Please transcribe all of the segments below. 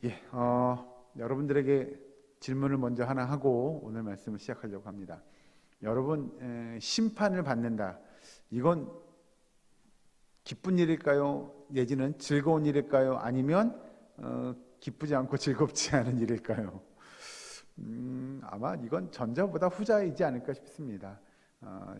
예, 여러분들에게 질문을 먼저 하나 하고 오늘 말씀을 시작하려고 합니다. 여러분, 심판을 받는다. 이건 기쁜 일일까요? 내지는 즐거운 일일까요? 아니면 기쁘지 않고 즐겁지 않은 일일까요? 아마 이건 전자보다 후자이지 않을까 싶습니다.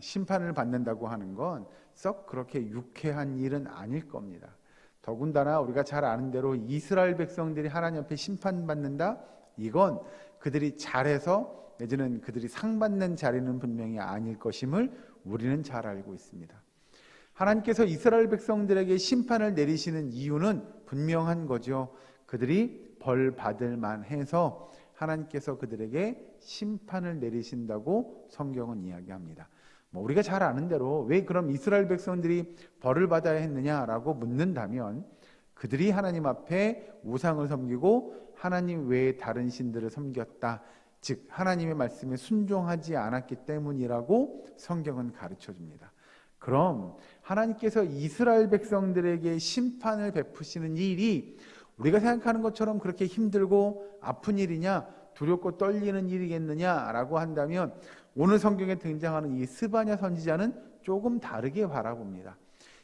심판을 받는다고 하는 건 썩 그렇게 유쾌한 일은 아닐 겁니다. 더군다나 우리가 잘 아는 대로 이스라엘 백성들이 하나님 앞에 심판받는다? 이건 그들이 잘해서 내지는 그들이 상 받는 자리는 분명히 아닐 것임을 우리는 잘 알고 있습니다. 하나님께서 이스라엘 백성들에게 심판을 내리시는 이유는 분명한 거죠. 그들이 벌 받을 만해서 하나님께서 그들에게 심판을 내리신다고 성경은 이야기합니다. 우리가 잘 아는 대로 왜 그럼 이스라엘 백성들이 벌을 받아야 했느냐라고 묻는다면 그들이 하나님 앞에 우상을 섬기고 하나님 외에 다른 신들을 섬겼다. 즉 하나님의 말씀에 순종하지 않았기 때문이라고 성경은 가르쳐 줍니다. 그럼 하나님께서 이스라엘 백성들에게 심판을 베푸시는 일이 우리가 생각하는 것처럼 그렇게 힘들고 아픈 일이냐, 두렵고 떨리는 일이겠느냐라고 한다면 오늘 성경에 등장하는 이 스바냐 선지자는 조금 다르게 바라봅니다.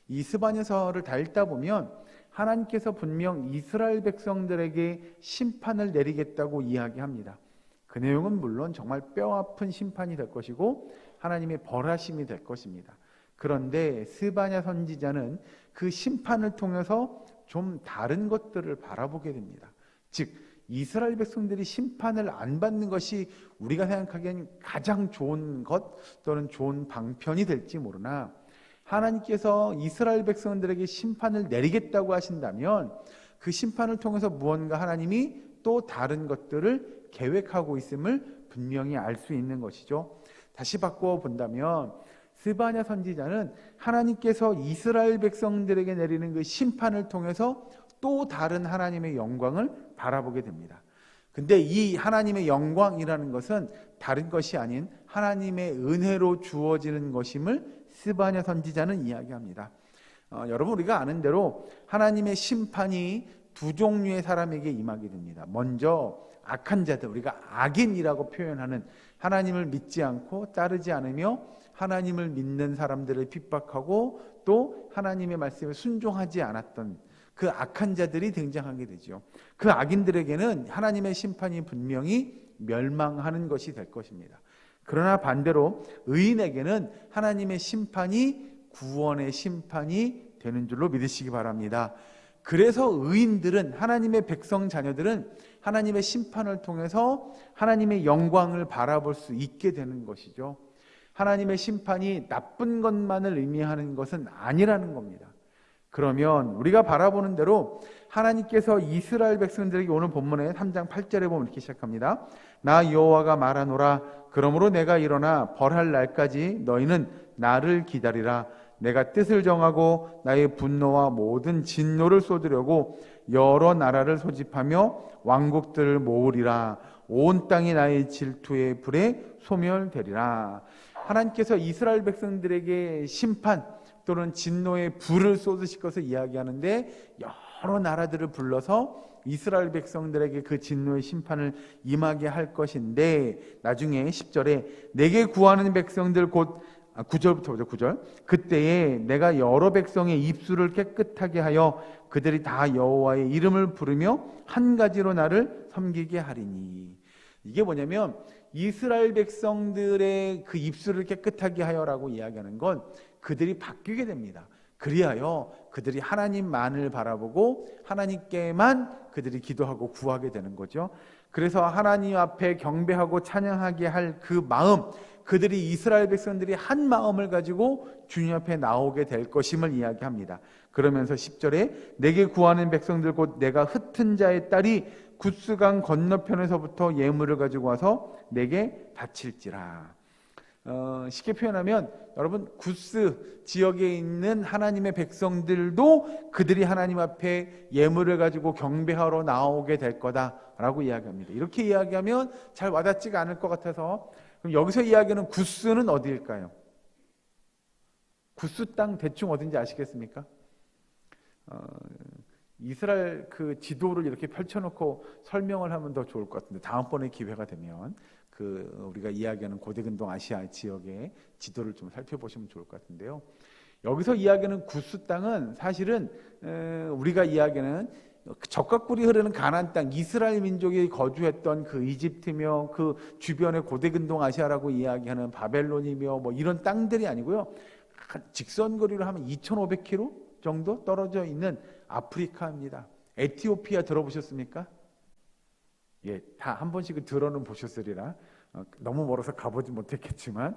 이 스바냐서를 다 읽다 보면 하나님께서 분명 이스라엘 백성들에게 심판을 내리겠다고 이야기합니다. 그 내용은 물론 정말 뼈아픈 심판이 될 것이고 하나님의 벌하심이 될 것입니다. 그런데 스바냐 선지자는 그 심판을 통해서 좀 다른 것들을 바라보게 됩니다. 즉 이스라엘 백성들이 심판을 안 받는 것이 우리가 생각하기엔 가장 좋은 것 또는 좋은 방편이 될지 모르나 하나님께서 이스라엘 백성들에게 심판을 내리겠다고 하신다면 그 심판을 통해서 무언가 하나님이 또 다른 것들을 계획하고 있음을 분명히 알 수 있는 것이죠. 다시 바꾸어 본다면 스바냐 선지자는 하나님께서 이스라엘 백성들에게 내리는 그 심판을 통해서 또 다른 하나님의 영광을 바라보게 됩니다. 근데 이 하나님의 영광이라는 것은 다른 것이 아닌 하나님의 은혜로 주어지는 것임을 스바냐 선지자는 이야기합니다. 여러분 우리가 아는 대로 하나님의 심판이 두 종류의 사람에게 임하게 됩니다. 먼저 악한 자들, 우리가 악인이라고 표현하는 하나님을 믿지 않고 따르지 않으며 하나님을 믿는 사람들을 핍박하고 또 하나님의 말씀에 순종하지 않았던 그 악한 자들이 등장하게 되죠. 그 악인들에게는 하나님의 심판이 분명히 멸망하는 것이 될 것입니다. 그러나 반대로 의인에게는 하나님의 심판이 구원의 심판이 되는 줄로 믿으시기 바랍니다. 그래서 의인들은 하나님의 백성 자녀들은 하나님의 심판을 통해서 하나님의 영광을 바라볼 수 있게 되는 것이죠. 하나님의 심판이 나쁜 것만을 의미하는 것은 아니라는 겁니다. 그러면 우리가 바라보는 대로 하나님께서 이스라엘 백성들에게 오늘 본문의 3장 8절에 보면 이렇게 시작합니다. 나 여호와가 말하노라. 그러므로 내가 일어나 벌할 날까지 너희는 나를 기다리라. 내가 뜻을 정하고 나의 분노와 모든 진노를 쏟으려고 여러 나라를 소집하며 왕국들을 모으리라. 온 땅이 나의 질투의 불에 소멸되리라. 하나님께서 이스라엘 백성들에게 심판 또는 진노의 불을 쏟으실 것을 이야기하는데 여러 나라들을 불러서 이스라엘 백성들에게 그 진노의 심판을 임하게 할 것인데 나중에 10절에 내게 구하는 백성들 곧 9절부터 보죠. 9절. 그때에 내가 여러 백성의 입술을 깨끗하게 하여 그들이 다 여호와의 이름을 부르며 한 가지로 나를 섬기게 하리니. 이게 뭐냐면 이스라엘 백성들의 그 입술을 깨끗하게 하여라고 이야기하는 건 그들이 바뀌게 됩니다. 그리하여 그들이 하나님만을 바라보고 하나님께만 그들이 기도하고 구하게 되는 거죠. 그래서 하나님 앞에 경배하고 찬양하게 할 그 마음, 그들이 이스라엘 백성들이 한 마음을 가지고 주님 앞에 나오게 될 것임을 이야기합니다. 그러면서 10절에 내게 구하는 백성들 곧 내가 흩은 자의 딸이 구스강 건너편에서부터 예물을 가지고 와서 내게 바칠지라. 쉽게 표현하면 여러분 구스 지역에 있는 하나님의 백성들도 그들이 하나님 앞에 예물을 가지고 경배하러 나오게 될 거다라고 이야기합니다. 이렇게 이야기하면 잘 와닿지가 않을 것 같아서 그럼 여기서 이야기하는 구스는 어디일까요? 구스 땅 대충 어딘지 아시겠습니까? 이스라엘 그 지도를 이렇게 펼쳐놓고 설명을 하면 더 좋을 것 같은데, 다음번에 기회가 되면 그 우리가 이야기하는 고대근동 아시아 지역의 지도를 좀 살펴보시면 좋을 것 같은데요. 여기서 이야기하는 구스 땅은 사실은 우리가 이야기하는 적각굴이 흐르는 가나안 땅, 이스라엘 민족이 거주했던 그 이집트며 그 주변의 고대근동 아시아라고 이야기하는 바벨론이며 뭐 이런 땅들이 아니고요. 직선거리로 하면 2,500km 정도 떨어져 있는 아프리카입니다. 에티오피아 들어보셨습니까? 예, 다 한 번씩은 들어는 보셨으리라. 너무 멀어서 가보지 못했겠지만,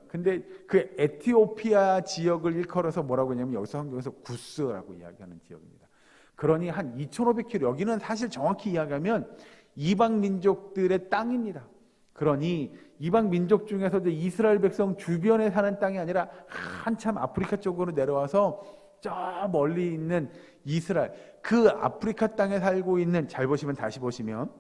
근데 그 에티오피아 지역을 일컬어서 뭐라고 하냐면 여기서 성경에서 구스라고 이야기하는 지역입니다. 그러니 한 2,500km, 여기는 사실 정확히 이야기하면 이방 민족들의 땅입니다. 그러니 이방 민족 중에서도 이스라엘 백성 주변에 사는 땅이 아니라 한참 아프리카 쪽으로 내려와서 저 멀리 있는 이스라엘, 그 아프리카 땅에 살고 있는, 잘 보시면, 다시 보시면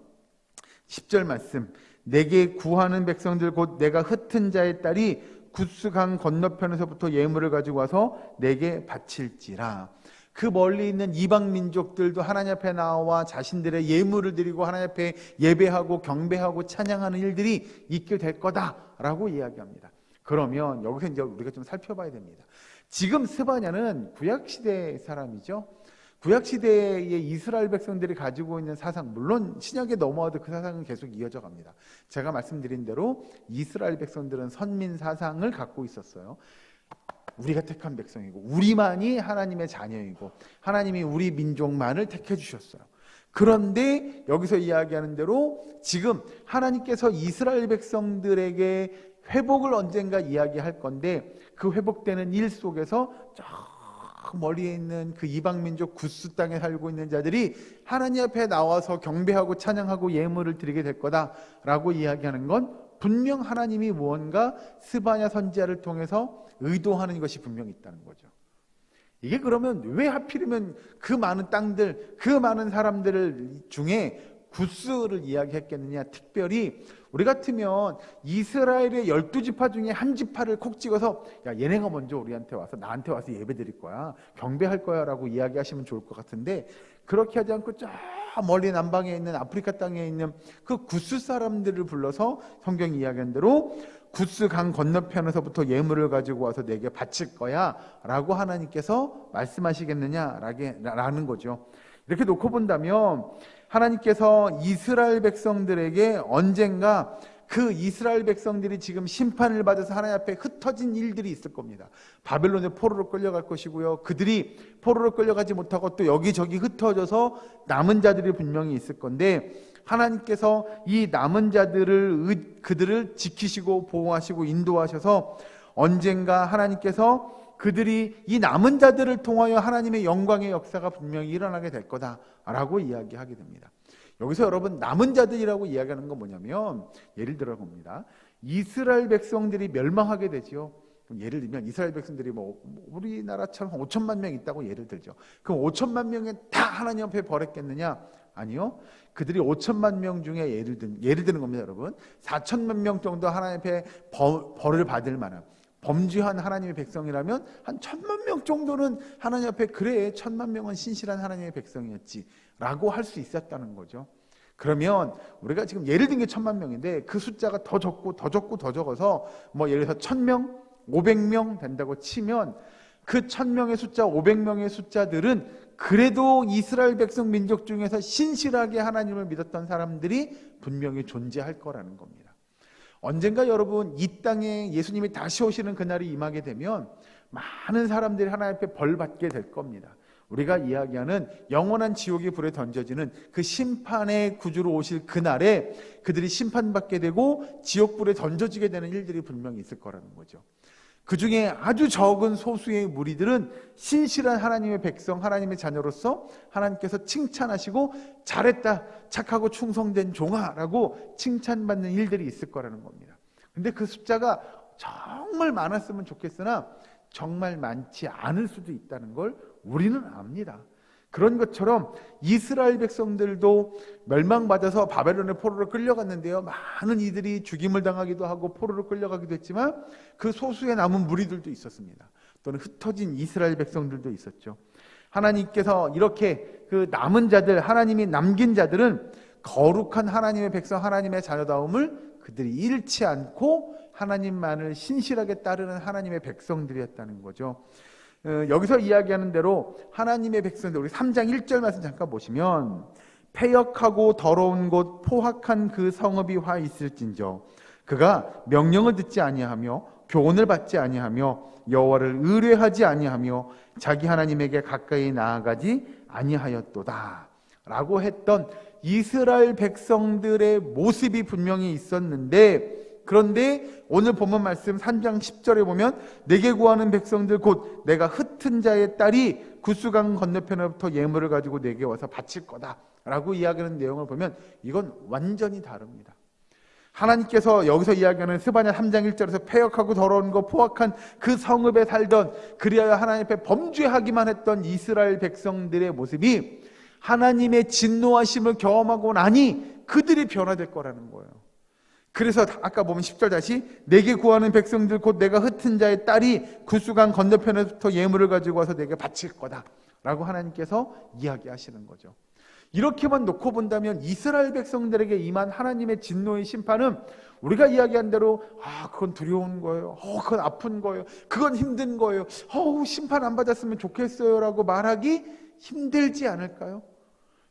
10절 말씀, 내게 구하는 백성들 곧 내가 흩은 자의 딸이 구스강 건너편에서부터 예물을 가지고 와서 내게 바칠지라. 그 멀리 있는 이방 민족들도 하나님 앞에 나와 자신들의 예물을 드리고 하나님 앞에 예배하고 경배하고 찬양하는 일들이 있게 될 거다라고 이야기합니다. 그러면 여기서 이제 우리가 좀 살펴봐야 됩니다. 지금 스바냐는 구약시대 사람이죠. 구약시대의 이스라엘 백성들이 가지고 있는 사상, 물론 신약에 넘어와도 그 사상은 계속 이어져 갑니다. 제가 말씀드린 대로 이스라엘 백성들은 선민 사상을 갖고 있었어요. 우리가 택한 백성이고 우리만이 하나님의 자녀이고 하나님이 우리 민족만을 택해 주셨어요. 그런데 여기서 이야기하는 대로 지금 하나님께서 이스라엘 백성들에게 회복을 언젠가 이야기할 건데, 그 회복되는 일 속에서 저 멀리에 있는 그 이방 민족 구스 땅에 살고 있는 자들이 하나님 앞에 나와서 경배하고 찬양하고 예물을 드리게 될 거다라고 이야기하는 건 분명 하나님이 무언가 스바냐 선지자를 통해서 의도하는 것이 분명히 있다는 거죠. 이게 그러면 왜 하필이면 그 많은 땅들, 그 많은 사람들 중에 구스를 이야기했겠느냐? 특별히 우리 같으면 이스라엘의 12지파 중에 한 지파를 콕 찍어서, 야, 얘네가 먼저 우리한테 와서 나한테 와서 예배 드릴 거야, 경배할 거야 라고 이야기하시면 좋을 것 같은데, 그렇게 하지 않고 저 멀리 남방에 있는 아프리카 땅에 있는 그 구스 사람들을 불러서 성경이 이야기한 대로 구스 강 건너편에서부터 예물을 가지고 와서 내게 바칠 거야 라고 하나님께서 말씀하시겠느냐라는 거죠. 이렇게 놓고 본다면 하나님께서 이스라엘 백성들에게 언젠가 그 이스라엘 백성들이 지금 심판을 받아서 하나님 앞에 흩어진 일들이 있을 겁니다. 바벨론의 포로로 끌려갈 것이고요. 그들이 포로로 끌려가지 못하고 또 여기저기 흩어져서 남은 자들이 분명히 있을 건데, 하나님께서 이 남은 자들을 그들을 지키시고 보호하시고 인도하셔서 언젠가 하나님께서 그들이 이 남은 자들을 통하여 하나님의 영광의 역사가 분명히 일어나게 될 거다라고 이야기하게 됩니다. 여기서 여러분, 남은 자들이라고 이야기하는 건 뭐냐면, 예를 들어 봅니다. 이스라엘 백성들이 멸망하게 되죠. 예를 들면 이스라엘 백성들이 뭐 우리나라처럼 5천만 명 있다고 예를 들죠. 그럼 5천만 명이 다 하나님 앞에 벌했겠느냐? 아니요. 그들이 5천만 명 중에 예를 드는 겁니다, 여러분. 4천만 명 정도 하나님 앞에 벌을 받을 만한 범죄한 하나님의 백성이라면 한 1,000만 명 정도는 하나님 앞에, 그래 1,000만 명은 신실한 하나님의 백성이었지 라고 할 수 있었다는 거죠. 그러면 우리가 지금 예를 든 게 1,000만 명인데 그 숫자가 더 적고 더 적고 더 적어서 뭐 예를 들어서 1,000명, 500명 된다고 치면, 그 1,000명의 숫자, 500명의 숫자들은 그래도 이스라엘 백성 민족 중에서 신실하게 하나님을 믿었던 사람들이 분명히 존재할 거라는 겁니다. 언젠가 여러분, 이 땅에 예수님이 다시 오시는 그날이 임하게 되면 많은 사람들이 하나님 앞에 벌 받게 될 겁니다. 우리가 이야기하는 영원한 지옥의 불에 던져지는 그 심판의 구주로 오실 그날에 그들이 심판받게 되고 지옥불에 던져지게 되는 일들이 분명히 있을 거라는 거죠. 그 중에 아주 적은 소수의 무리들은 신실한 하나님의 백성, 하나님의 자녀로서 하나님께서 칭찬하시고 잘했다, 착하고 충성된 종아라고 칭찬받는 일들이 있을 거라는 겁니다. 근데 그 숫자가 정말 많았으면 좋겠으나 정말 많지 않을 수도 있다는 걸 우리는 압니다. 그런 것처럼 이스라엘 백성들도 멸망받아서 바벨론의 포로로 끌려갔는데요, 많은 이들이 죽임을 당하기도 하고 포로로 끌려가기도 했지만 그 소수의 남은 무리들도 있었습니다. 또는 흩어진 이스라엘 백성들도 있었죠. 하나님께서 이렇게 그 남은 자들, 하나님이 남긴 자들은 거룩한 하나님의 백성, 하나님의 자녀다움을 그들이 잃지 않고 하나님만을 신실하게 따르는 하나님의 백성들이었다는 거죠. 여기서 이야기하는 대로 하나님의 백성들, 우리 3장 1절 말씀 잠깐 보시면, 패역하고 더러운 곳 포악한 그 성읍이 화 있을진저 그가 명령을 듣지 아니하며 교훈을 받지 아니하며 여호와를 의뢰하지 아니하며 자기 하나님에게 가까이 나아가지 아니하였도다 라고 했던 이스라엘 백성들의 모습이 분명히 있었는데, 그런데 오늘 본문 말씀 3장 10절에 보면 내게 구하는 백성들 곧 내가 흩은 자의 딸이 구스강 건너편으로부터 예물을 가지고 내게 와서 바칠 거다 라고 이야기하는 내용을 보면 이건 완전히 다릅니다. 하나님께서 여기서 이야기하는 스바냐 3장 1절에서 패역하고 더러운 것 포악한 그 성읍에 살던, 그리하여 하나님 앞에 범죄하기만 했던 이스라엘 백성들의 모습이 하나님의 진노하심을 경험하고 나니 그들이 변화될 거라는 거예요. 그래서 아까 보면 10절 다시 내게 구하는 백성들 곧 내가 흩은 자의 딸이 구스강 건너편에부터 예물을 가지고 와서 내게 바칠 거다 라고 하나님께서 이야기하시는 거죠. 이렇게만 놓고 본다면 이스라엘 백성들에게 임한 하나님의 진노의 심판은 우리가 이야기한 대로 그건 두려운 거예요, 그건 아픈 거예요, 그건 힘든 거예요, 심판 안 받았으면 좋겠어요 라고 말하기 힘들지 않을까요?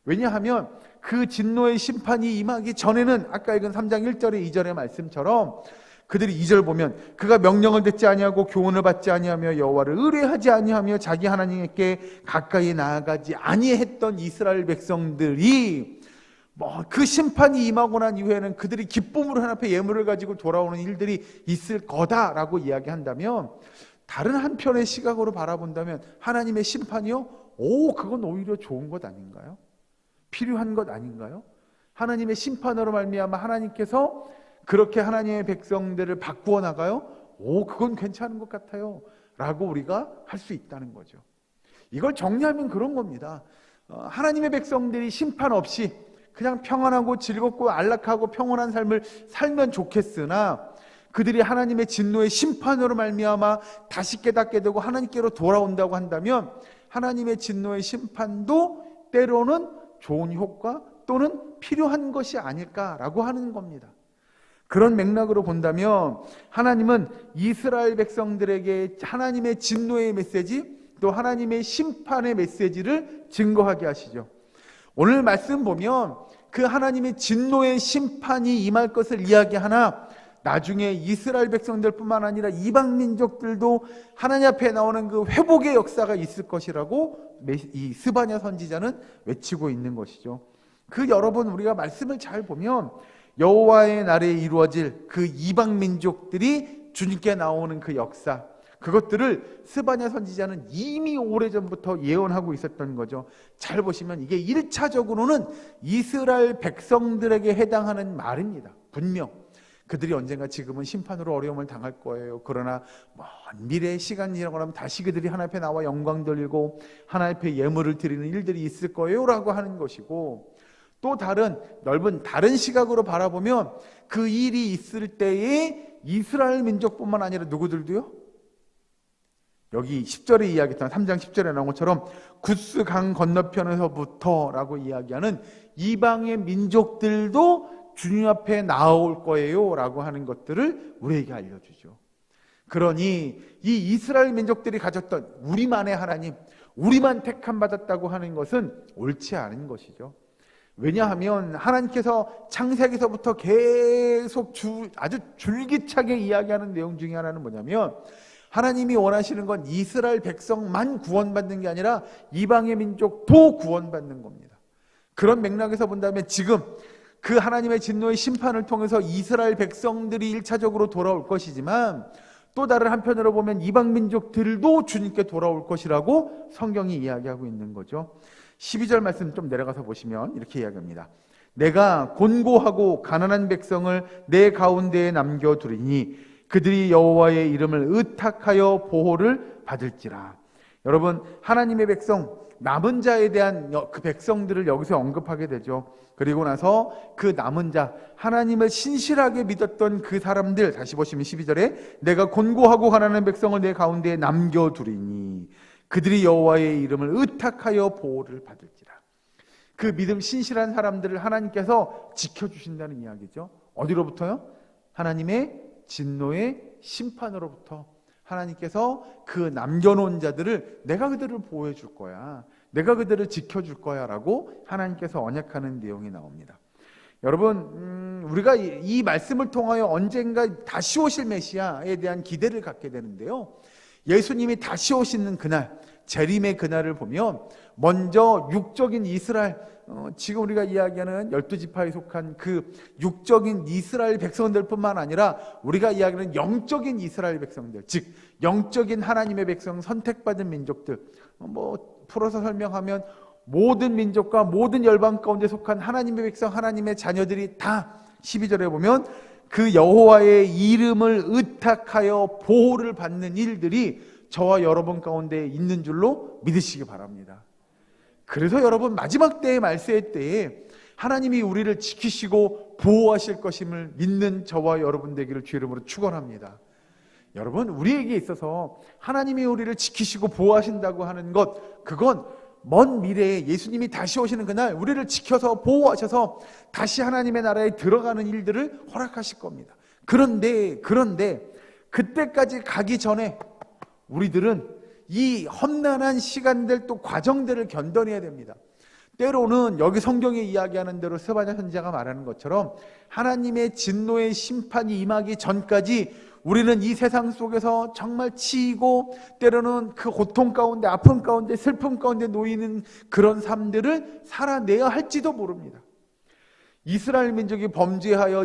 왜냐하면 그 진노의 심판이 임하기 전에는 아까 읽은 3장 1절의 2절의 말씀처럼 그들이 2절 보면 그가 명령을 듣지 아니하고 교훈을 받지 아니하며 여호와를 의뢰하지 아니하며 자기 하나님께 가까이 나아가지 아니했던 이스라엘 백성들이 그 심판이 임하고 난 이후에는 그들이 기쁨으로 하나님 앞에 예물을 가지고 돌아오는 일들이 있을 거다라고 이야기한다면, 다른 한편의 시각으로 바라본다면 하나님의 심판이요? 그건 오히려 좋은 것 아닌가요? 필요한 것 아닌가요? 하나님의 심판으로 말미암아 하나님께서 그렇게 하나님의 백성들을 바꾸어 나가요? 그건 괜찮은 것 같아요 라고 우리가 할 수 있다는 거죠. 이걸 정리하면 그런 겁니다. 하나님의 백성들이 심판 없이 그냥 평안하고 즐겁고 안락하고 평온한 삶을 살면 좋겠으나, 그들이 하나님의 진노의 심판으로 말미암아 다시 깨닫게 되고 하나님께로 돌아온다고 한다면 하나님의 진노의 심판도 때로는 좋은 효과 또는 필요한 것이 아닐까라고 하는 겁니다. 그런 맥락으로 본다면 하나님은 이스라엘 백성들에게 하나님의 진노의 메시지 또 하나님의 심판의 메시지를 증거하게 하시죠. 오늘 말씀 보면 그 하나님의 진노의 심판이 임할 것을 이야기하나, 나중에 이스라엘 백성들뿐만 아니라 이방 민족들도 하나님 앞에 나오는 그 회복의 역사가 있을 것이라고 이 스바냐 선지자는 외치고 있는 것이죠. 여러분, 우리가 말씀을 잘 보면 여호와의 날에 이루어질 그 이방 민족들이 주님께 나오는 그 역사, 그것들을 스바냐 선지자는 이미 오래전부터 예언하고 있었던 거죠. 잘 보시면 이게 1차적으로는 이스라엘 백성들에게 해당하는 말입니다. 분명 그들이 언젠가 지금은 심판으로 어려움을 당할 거예요. 그러나 먼 미래의 시간이 지나고 나면 다시 그들이 하나님 앞에 나와 영광 돌리고 하나님 앞에 예물을 드리는 일들이 있을 거예요 라고 하는 것이고, 또 넓은 다른 시각으로 바라보면 그 일이 있을 때에 이스라엘 민족뿐만 아니라 누구들도요? 여기 10절에 이야기했던 3장 10절에 나온 것처럼 구스 강 건너편에서부터 라고 이야기하는 이방의 민족들도 주님 앞에 나올 거예요 라고 하는 것들을 우리에게 알려주죠. 그러니 이 이스라엘 민족들이 가졌던 우리만의 하나님, 우리만 택함 받았다고 하는 것은 옳지 않은 것이죠. 왜냐하면 하나님께서 창세기서부터 계속 아주 줄기차게 이야기하는 내용 중에 하나는 뭐냐면, 하나님이 원하시는 건 이스라엘 백성만 구원받는 게 아니라 이방의 민족도 구원받는 겁니다. 그런 맥락에서 본다면 지금 그 하나님의 진노의 심판을 통해서 이스라엘 백성들이 1차적으로 돌아올 것이지만, 또 다른 한편으로 보면 이방 민족들도 주님께 돌아올 것이라고 성경이 이야기하고 있는 거죠. 12절 말씀 좀 내려가서 보시면 이렇게 이야기합니다. 내가 곤고하고 가난한 백성을 내 가운데에 남겨두리니 그들이 여호와의 이름을 의탁하여 보호를 받을지라. 여러분, 하나님의 백성, 남은 자에 대한 그 백성들을 여기서 언급하게 되죠. 그리고 나서 그 남은 자, 하나님을 신실하게 믿었던 그 사람들, 다시 보시면 12절에 내가 곤고하고 가난한 백성을 내 가운데에 남겨두리니 그들이 여호와의 이름을 의탁하여 보호를 받을지라. 그 믿음 신실한 사람들을 하나님께서 지켜주신다는 이야기죠. 어디로부터요? 하나님의 진노의 심판으로부터. 하나님께서 그 남겨놓은 자들을 내가 그들을 보호해 줄 거야, 내가 그들을 지켜줄 거야 라고 하나님께서 언약하는 내용이 나옵니다. 여러분, 우리가 이 말씀을 통하여 언젠가 다시 오실 메시아에 대한 기대를 갖게 되는데요, 예수님이 다시 오시는 그날, 재림의 그날을 보면 먼저 육적인 이스라엘, 지금 우리가 이야기하는 12지파에 속한 그 육적인 이스라엘 백성들뿐만 아니라 우리가 이야기하는 영적인 이스라엘 백성들, 즉 영적인 하나님의 백성, 선택받은 민족들, 풀어서 설명하면 모든 민족과 모든 열방 가운데 속한 하나님의 백성, 하나님의 자녀들이 다 12절에 보면 그 여호와의 이름을 의탁하여 보호를 받는 일들이 저와 여러분 가운데 있는 줄로 믿으시기 바랍니다. 그래서 여러분, 마지막 때의 말세의 때에 하나님이 우리를 지키시고 보호하실 것임을 믿는 저와 여러분 되기를 주 이름으로 축원합니다. 여러분, 우리에게 있어서 하나님이 우리를 지키시고 보호하신다고 하는 것, 그건 먼 미래에 예수님이 다시 오시는 그날 우리를 지켜서 보호하셔서 다시 하나님의 나라에 들어가는 일들을 허락하실 겁니다. 그런데 그때까지 가기 전에 우리들은 이 험난한 시간들, 또 과정들을 견뎌내야 됩니다. 때로는 여기 성경에 이야기하는 대로 스바냐 선지자가 말하는 것처럼 하나님의 진노의 심판이 임하기 전까지 우리는 이 세상 속에서 정말 치이고 때로는 그 고통 가운데, 아픔 가운데, 슬픔 가운데 놓이는 그런 삶들을 살아내야 할지도 모릅니다. 이스라엘 민족이 범죄하여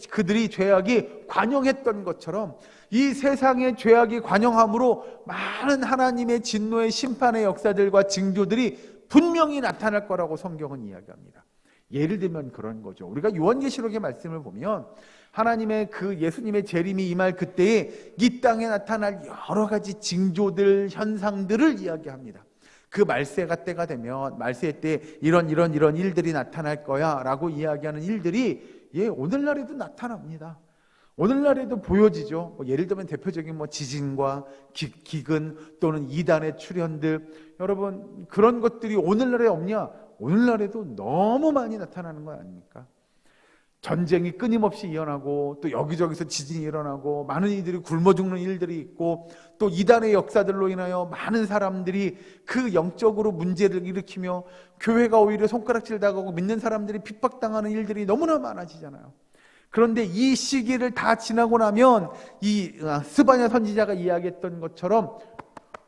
그들이 죄악이 관영했던 것처럼 이 세상의 죄악이 관영함으로 많은 하나님의 진노의 심판의 역사들과 징조들이 분명히 나타날 거라고 성경은 이야기합니다. 예를 들면 그런 거죠. 우리가 요한계시록의 말씀을 보면 하나님의 그 예수님의 재림이 임할 그때에 이 땅에 나타날 여러 가지 징조들, 현상들을 이야기합니다. 그 말세가 때가 되면 말세 때 이런 일들이 나타날 거야 라고 이야기하는 일들이 오늘날에도 나타납니다. 오늘날에도 보여지죠. 예를 들면 대표적인 지진과 기근 또는 이단의 출현들, 여러분 그런 것들이 오늘날에 없냐? 오늘날에도 너무 많이 나타나는 거 아닙니까? 전쟁이 끊임없이 일어나고 또 여기저기서 지진이 일어나고 많은 이들이 굶어 죽는 일들이 있고 또 이단의 역사들로 인하여 많은 사람들이 그 영적으로 문제를 일으키며 교회가 오히려 손가락질 당하고 믿는 사람들이 핍박당하는 일들이 너무나 많아지잖아요. 그런데 이 시기를 다 지나고 나면 이 스바냐 선지자가 이야기했던 것처럼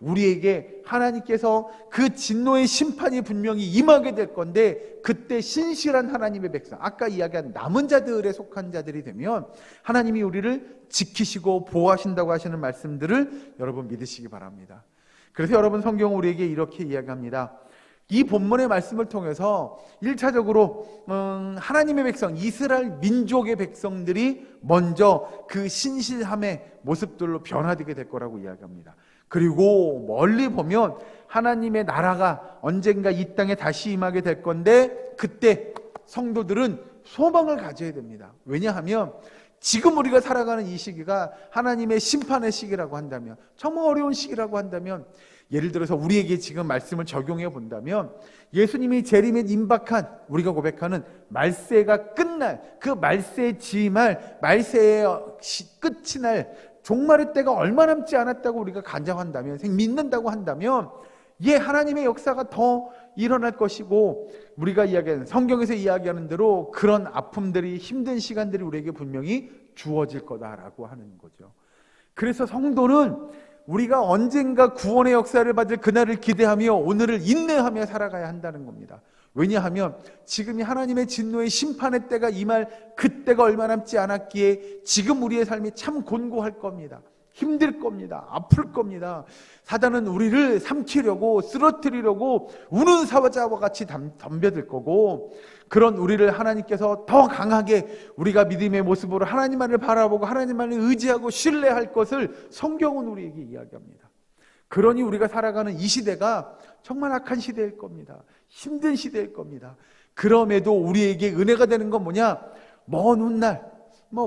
우리에게 하나님께서 그 진노의 심판이 분명히 임하게 될 건데 그때 신실한 하나님의 백성, 아까 이야기한 남은 자들에 속한 자들이 되면 하나님이 우리를 지키시고 보호하신다고 하시는 말씀들을 여러분 믿으시기 바랍니다. 그래서 여러분 성경은 우리에게 이렇게 이야기합니다. 이 본문의 말씀을 통해서 1차적으로 하나님의 백성, 이스라엘 민족의 백성들이 먼저 그 신실함의 모습들로 변화되게 될 거라고 이야기합니다. 그리고 멀리 보면 하나님의 나라가 언젠가 이 땅에 다시 임하게 될 건데 그때 성도들은 소망을 가져야 됩니다. 왜냐하면 지금 우리가 살아가는 이 시기가 하나님의 심판의 시기라고 한다면, 정말 어려운 시기라고 한다면, 예를 들어서 우리에게 지금 말씀을 적용해 본다면 예수님이 재림에 임박한, 우리가 고백하는 말세가 끝날, 그 말세에 지임할, 말세의 끝이 날 종말의 때가 얼마 남지 않았다고 우리가 간증한다면, 믿는다고 한다면 하나님의 역사가 더 일어날 것이고 우리가 이야기하는, 성경에서 이야기하는 대로 그런 아픔들이, 힘든 시간들이 우리에게 분명히 주어질 거다라고 하는 거죠. 그래서 성도는 우리가 언젠가 구원의 역사를 받을 그날을 기대하며 오늘을 인내하며 살아가야 한다는 겁니다. 왜냐하면 지금이 하나님의 진노의 심판의 때가 임할 그때가 얼마 남지 않았기에 지금 우리의 삶이 참 곤고할 겁니다. 힘들 겁니다. 아플 겁니다. 사단은 우리를 삼키려고, 쓰러뜨리려고 우는 사자와 같이 덤벼들 거고, 그런 우리를 하나님께서 더 강하게 우리가 믿음의 모습으로 하나님만을 바라보고 하나님만을 의지하고 신뢰할 것을 성경은 우리에게 이야기합니다. 그러니 우리가 살아가는 이 시대가 정말 악한 시대일 겁니다. 힘든 시대일 겁니다. 그럼에도 우리에게 은혜가 되는 건 뭐냐? 먼 훗날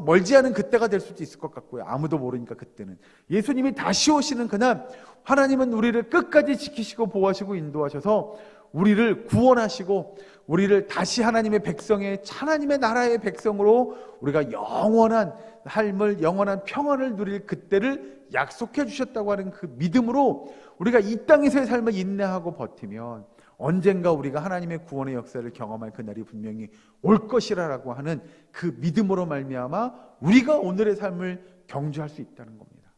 멀지 않은 그때가 될 수도 있을 것 같고요. 아무도 모르니까 그때는. 예수님이 다시 오시는 그날 하나님은 우리를 끝까지 지키시고 보호하시고 인도하셔서 우리를 구원하시고 우리를 다시 하나님의 백성의 하나님의 나라의 백성으로 우리가 영원한 삶을 영원한 평안을 누릴 그때를 약속해 주셨다고 하는 그 믿음으로 우리가 이 땅에서의 삶을 인내하고 버티면 언젠가 우리가 하나님의 구원의 역사를 경험할 그날이 분명히 올 것이라고 하는 그 믿음으로 말미암아 우리가 오늘의 삶을 경주할 수 있다는 겁니다.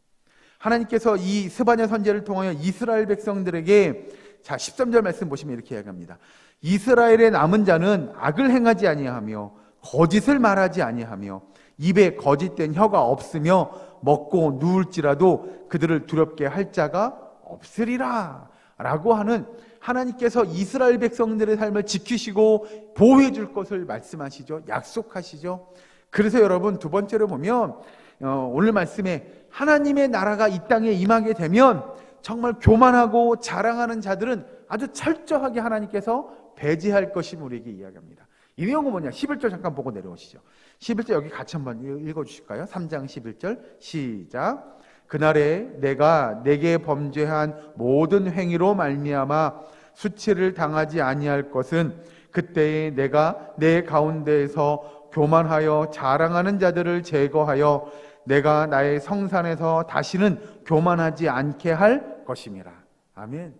하나님께서 이 스바냐 선지자를 통하여 이스라엘 백성들에게 13절 말씀 보시면 이렇게 이야기합니다. 이스라엘의 남은 자는 악을 행하지 아니하며 거짓을 말하지 아니하며 입에 거짓된 혀가 없으며 먹고 누울지라도 그들을 두렵게 할 자가 없으리라 라고 하는 하나님께서 이스라엘 백성들의 삶을 지키시고 보호해 줄 것을 말씀하시죠. 약속하시죠. 그래서 여러분 두 번째로 보면 오늘 말씀에 하나님의 나라가 이 땅에 임하게 되면 정말 교만하고 자랑하는 자들은 아주 철저하게 하나님께서 배제할 것임을 우리에게 이야기합니다. 이 내용은 뭐냐? 11절 잠깐 보고 내려오시죠. 11절 여기 같이 한번 읽어주실까요? 3장 11절 시작. 그날에 내가 내게 범죄한 모든 행위로 말미암아 수치를 당하지 아니할 것은 그때에 내가 내 가운데에서 교만하여 자랑하는 자들을 제거하여 내가 나의 성산에서 다시는 교만하지 않게 할 것임이라. 아멘.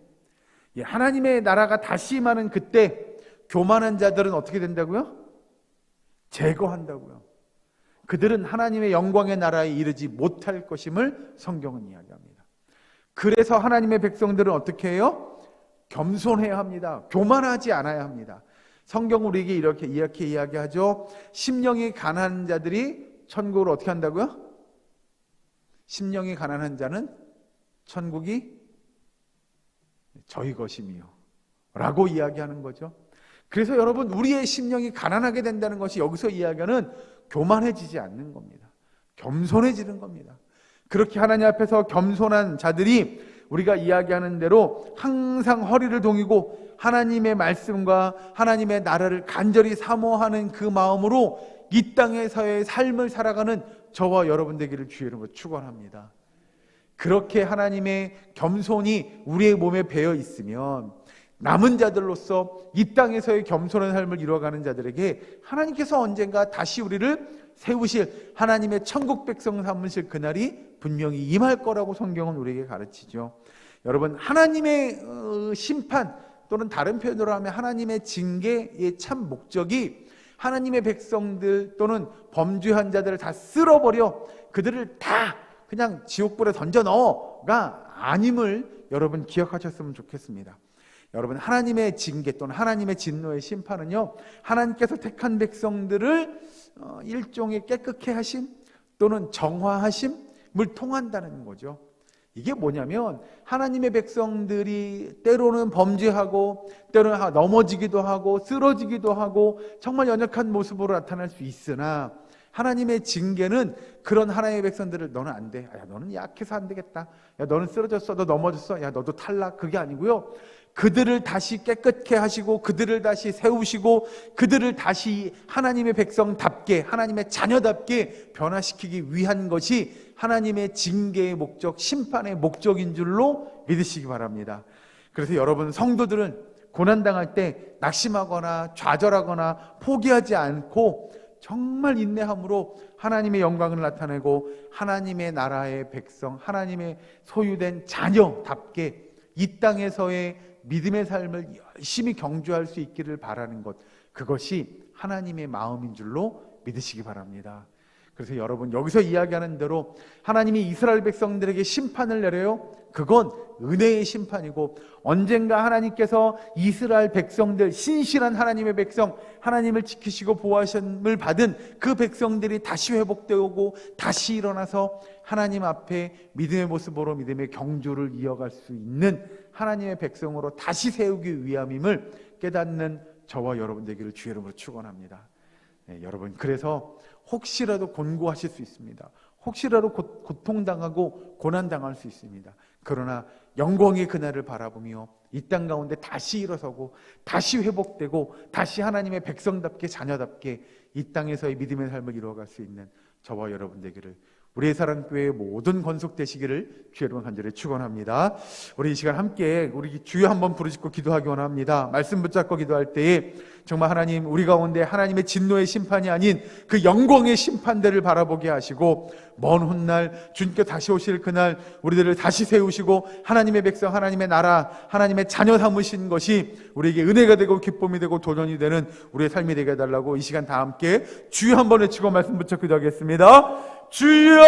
하나님의 나라가 다시 임하는 그때 교만한 자들은 어떻게 된다고요? 제거한다고요. 그들은 하나님의 영광의 나라에 이르지 못할 것임을 성경은 이야기합니다. 그래서 하나님의 백성들은 어떻게 해요? 겸손해야 합니다. 교만하지 않아야 합니다. 성경은 우리에게 이렇게 이야기하죠. 심령이 가난한 자들이 천국을 어떻게 한다고요? 심령이 가난한 자는 천국이 저희 것이며 라고 이야기하는 거죠. 그래서 여러분 우리의 심령이 가난하게 된다는 것이 여기서 이야기하는 교만해지지 않는 겁니다. 겸손해지는 겁니다. 그렇게 하나님 앞에서 겸손한 자들이 우리가 이야기하는 대로 항상 허리를 동이고 하나님의 말씀과 하나님의 나라를 간절히 사모하는 그 마음으로 이 땅에서의 삶을 살아가는 저와 여러분 되기를 주의 이름으로 축원합니다. 그렇게 하나님의 겸손이 우리의 몸에 배어 있으면 남은 자들로서 이 땅에서의 겸손한 삶을 이루어가는 자들에게 하나님께서 언젠가 다시 우리를 세우실 하나님의 천국 백성 삼으실 그날이 분명히 임할 거라고 성경은 우리에게 가르치죠. 여러분 하나님의 심판 또는 다른 표현으로 하면 하나님의 징계의 참 목적이 하나님의 백성들 또는 범죄한 자들을 다 쓸어버려 그들을 다 그냥 지옥불에 던져 넣어가 아님을 여러분 기억하셨으면 좋겠습니다. 여러분 하나님의 징계 또는 하나님의 진노의 심판은요 하나님께서 택한 백성들을 일종의 깨끗게 하심 또는 정화하심을 통한다는 거죠. 이게 뭐냐면 하나님의 백성들이 때로는 범죄하고 때로는 넘어지기도 하고 쓰러지기도 하고 정말 연약한 모습으로 나타날 수 있으나 하나님의 징계는 그런 하나님의 백성들을 너는 안 돼. 야 너는 약해서 안 되겠다. 야 너는 쓰러졌어. 너 넘어졌어. 야 너도 탈락. 그게 아니고요. 그들을 다시 깨끗게 하시고 그들을 다시 세우시고 그들을 다시 하나님의 백성답게 하나님의 자녀답게 변화시키기 위한 것이 하나님의 징계의 목적, 심판의 목적인 줄로 믿으시기 바랍니다. 그래서 여러분 성도들은 고난당할 때 낙심하거나 좌절하거나 포기하지 않고 정말 인내함으로 하나님의 영광을 나타내고 하나님의 나라의 백성, 하나님의 소유된 자녀답게 이 땅에서의 믿음의 삶을 열심히 경주할 수 있기를 바라는 것, 그것이 하나님의 마음인 줄로 믿으시기 바랍니다. 그래서 여러분 여기서 이야기하는 대로 하나님이 이스라엘 백성들에게 심판을 내려요. 그건 은혜의 심판이고 언젠가 하나님께서 이스라엘 백성들, 신실한 하나님의 백성, 하나님을 지키시고 보호하심을 받은 그 백성들이 다시 회복되고 다시 일어나서 하나님 앞에 믿음의 모습으로 믿음의 경주를 이어갈 수 있는 하나님의 백성으로 다시 세우기 위함임을 깨닫는 저와 여러분 되기를 주의 이름으로 축원합니다. 네, 여러분 그래서 혹시라도 곤고하실 수 있습니다. 혹시라도 고통당하고 고난당할 수 있습니다. 그러나 영광의 그날을 바라보며 이 땅 가운데 다시 일어서고 다시 회복되고 다시 하나님의 백성답게 자녀답게 이 땅에서의 믿음의 삶을 이루어갈 수 있는 저와 여러분 되기를, 우리의 사랑교회의 모든 건속되시기를 주의 이름으로 간절히 축원합니다. 우리 이 시간 함께 우리 주여 한번 부르짖고 기도하기 원합니다. 말씀 붙잡고 기도할 때에 정말 하나님, 우리 가운데 하나님의 진노의 심판이 아닌 그 영광의 심판대를 바라보게 하시고, 먼 훗날 주님께 다시 오실 그날 우리들을 다시 세우시고 하나님의 백성, 하나님의 나라, 하나님의 자녀 삼으신 것이 우리에게 은혜가 되고 기쁨이 되고 도전이 되는 우리의 삶이 되게 해달라고 이 시간 다 함께 주여 한번 외치고 말씀 붙잡고 기도하겠습니다. 주여!